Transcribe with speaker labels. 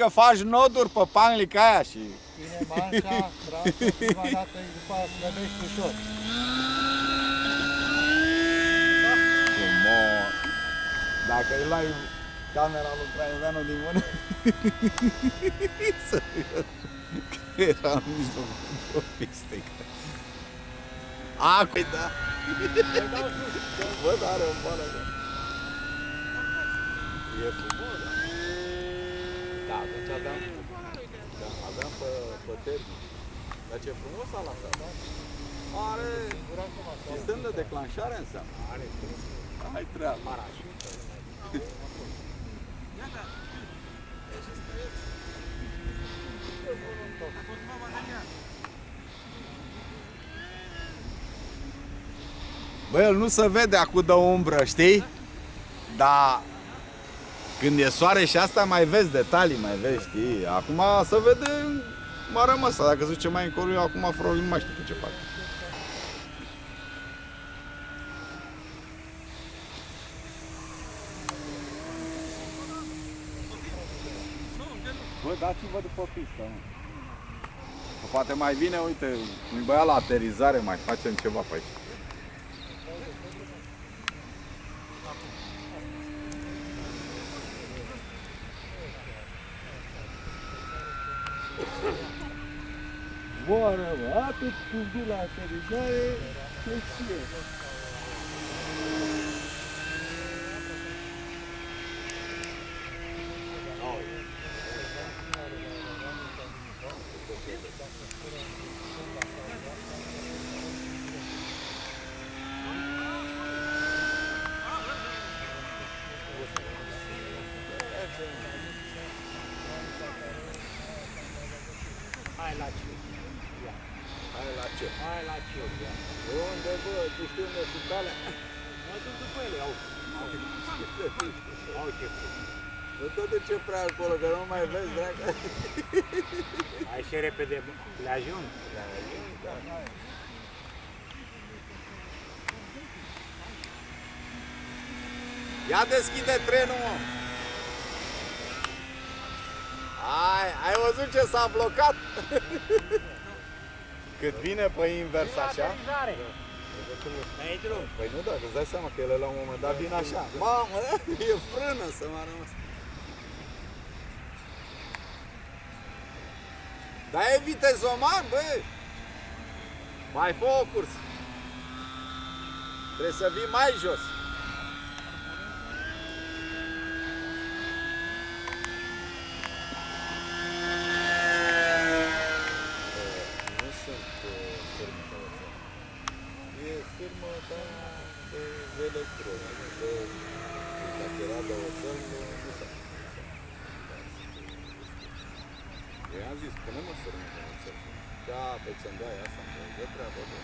Speaker 1: Că faci noduri pe panglica aia și...
Speaker 2: Ține manșa, trasă, prima dată și după aia slăbești ușor.
Speaker 1: Frumos! Dacă îi luai camera lui Craioveanu din mână, serios, că era în mijlocul pistei. Acum, da! Văd, are o bală, da. E frumos, da? Da, atunci aveam pe termic. Dar ce frumos a lăsat, da? Are sistem de declanșare înseamnă. Hai treabă. Bă, el nu se vede acum de umbră, știi? Dar când e soare și asta mai vezi detalii, mai vezi, știi? Acum se vede mare măsa, dacă se duce mai încolo, eu acum frol, nu mai știu cu ce fac. Bă, dați-vă după pistă, mă. Că poate mai bine, uite, un băiat la aterizare, mai facem ceva pe aici.
Speaker 2: Moară, mă, atât cum vii la aterizare, ce știe. Hai la ce?
Speaker 1: Hai la ce?
Speaker 2: Hai la ce?
Speaker 1: Unde, bă? Tu știi unde sunt alea?
Speaker 2: Mă duc după ele, au. Au ce frumos.
Speaker 1: Nu te duce prea acolo, că nu mai vezi, dragă.
Speaker 2: Hai și repede, le ajung?
Speaker 1: Le ajung, da. Ia deschide trenul, mă! Ai văzut ce s-a blocat? Cât vine pe invers așa? Păi nu, dacă îți dai seama că ele la un moment dat vin așa. Mamă, e frână să m-a rămas. Dar e vitezoman, bă! Mai fă o cursă. Trebuie să vii mai jos. Nu sunt firme de oțel. E firmă de electro. Dacă era de oțel, nu s-a. Eu i-am zis, pune-mă firmă de oțel. Da, pe ți-mi dai asta, de treabă, bă.